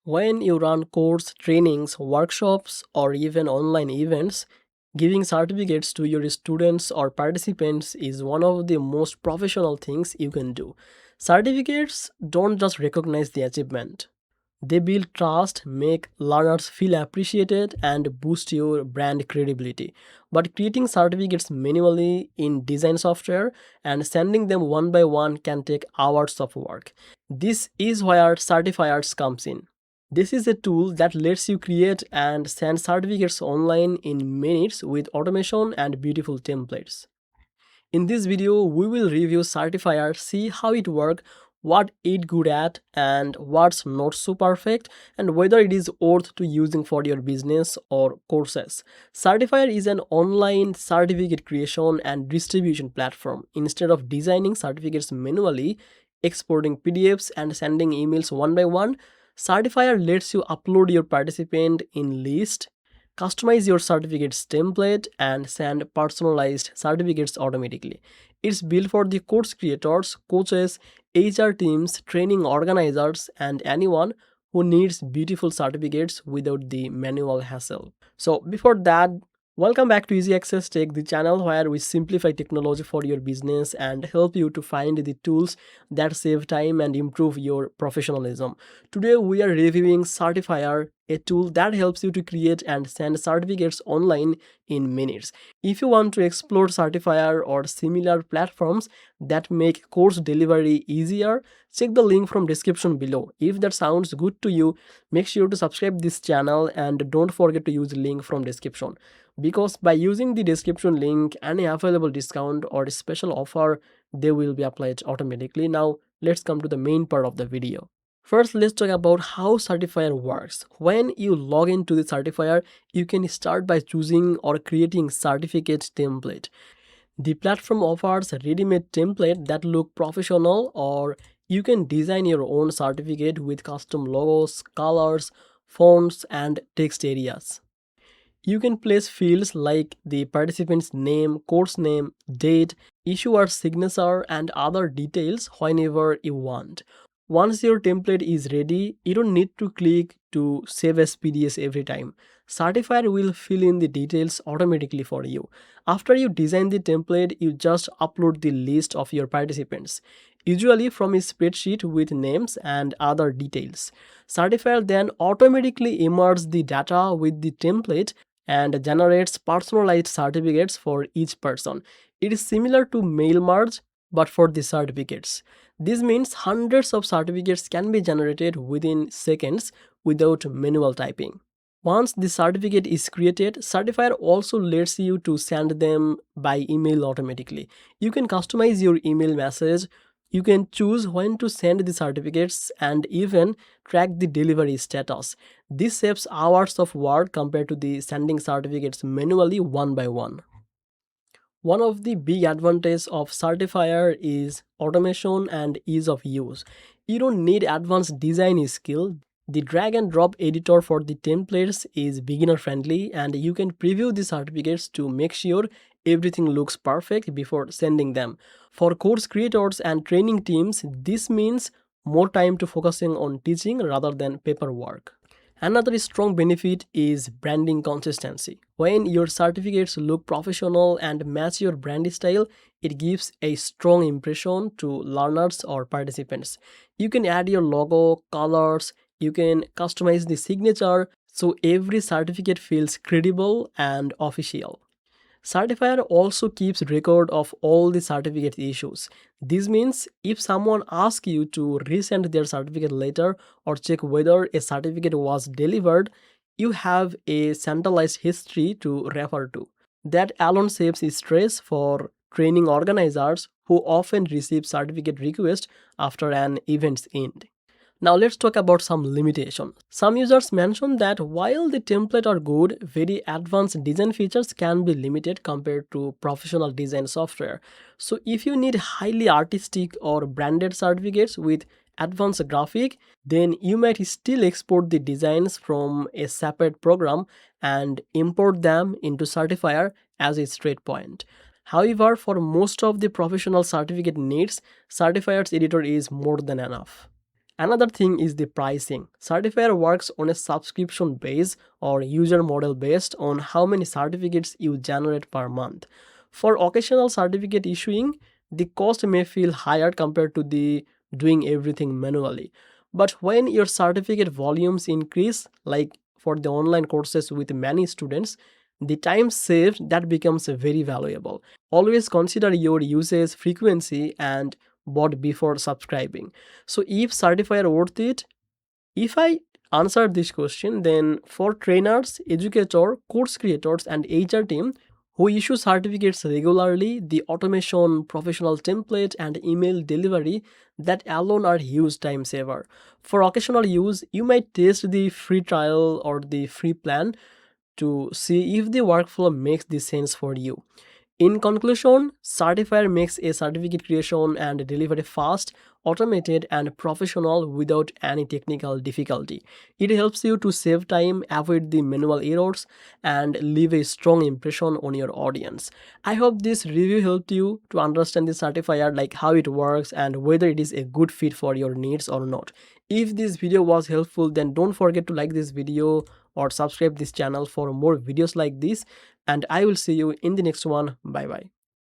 When you run course trainings, workshops, or even online events, giving certificates to your students or participants is one of the most professional things you can do. Certificates don't just recognize the achievement. They build trust, make learners feel appreciated, and boost your brand credibility. But creating certificates manually in design software and sending them one by one can take hours of work. This is where Certifiers comes in. This is a tool that lets you create and send certificates online in minutes with automation and beautiful templates. In this video, we will review Certifier, see how it works, what it good at, and what's not so perfect, and whether it is worth to using for your business or courses. Certifier is an online certificate creation and distribution platform. Instead of designing certificates manually, exporting PDFs and sending emails one by one, Certifier lets you upload your participant in list, customize your certificates template, and send personalized certificates automatically. It's built for the course creators, coaches, HR teams, training organizers, and anyone who needs beautiful certificates without the manual hassle. So, before that, welcome back to Easy Access Tech, the channel where we simplify technology for your business and help you to find the tools that save time and improve your professionalism. Today, we are reviewing Certifier, a tool that helps you to create and send certificates online in minutes. If you want to explore Certifier or similar platforms that make course delivery easier, check the link from description below. If that sounds good to you, make sure to subscribe this channel and don't forget to use link from description, because by using the description link, any available discount or special offer, they will be applied automatically. Now let's come to the main part of the video. First, let's talk about how Certifier works. When you log into the Certifier, you can start by choosing or creating certificate template. The platform offers a ready-made template that look professional, or you can design your own certificate with custom logos, colors, fonts, and text areas. You can place fields like the participant's name, course name, date, issuer signature, and other details whenever you want. Once your template is ready, you don't need to click to save as PDS every time. Certifier will fill in the details automatically for you. After you design the template, you just upload the list of your participants, usually from a spreadsheet with names and other details. Certifier then automatically immerses the data with the template and generates personalized certificates for each person. It is similar to mail merge but for the certificates. This means hundreds of certificates can be generated within seconds without manual typing. Once the certificate is created, Certifier also lets you to send them by email automatically. You can customize your email message, you can choose when to send the certificates, and even track the delivery status. This saves hours of work compared to the sending certificates manually one by one. One of the big advantages of Certifier is automation and ease of use. You don't need advanced design skill. The drag and drop editor for the templates is beginner friendly, and you can preview the certificates to make sure everything looks perfect before sending them. For course creators and training teams, this means more time to focusing on teaching rather than paperwork. Another strong benefit is branding consistency. When your certificates look professional and match your brand style, it gives a strong impression to learners or participants. You can add your logo, colors, you can customize the signature so every certificate feels credible and official. Certifier also keeps record of all the certificate issues. This means if someone asks you to resend their certificate later or check whether a certificate was delivered, you have a centralized history to refer to. That alone saves stress for training organizers who often receive certificate requests after an event's end. Now let's talk about some limitations. Some users mention that while the template are good, very advanced design features can be limited compared to professional design software. So if you need highly artistic or branded certificates with advanced graphic, then you might still export the designs from a separate program and import them into Certifier as a straight point. However, for most of the professional certificate needs, Certifier's editor is more than enough. Another thing is the pricing. Certifier works on a subscription base or user model based on how many certificates you generate per month. For occasional certificate issuing, the cost may feel higher compared to the doing everything manually. But when your certificate volumes increase, like for the online courses with many students, the time saved that becomes very valuable. Always consider your usage frequency and bought before subscribing. So if certifier worth it, if I answer this question, then for trainers, educator, course creators, and HR team who issue certificates regularly, the automation, professional template, and email delivery that alone are huge time saver. For occasional use, you might test the free trial or the free plan to see if the workflow makes the sense for you. In conclusion, Certifier makes a certificate creation and delivery fast, automated, and professional without any technical difficulty. It helps you to save time, avoid the manual errors, and leave a strong impression on your audience. I hope this review helped you to understand the certifier, like how it works and whether it is a good fit for your needs or not. If this video was helpful, then don't forget to like this video or subscribe this channel for more videos like this, and I will see you in the next one. Bye bye.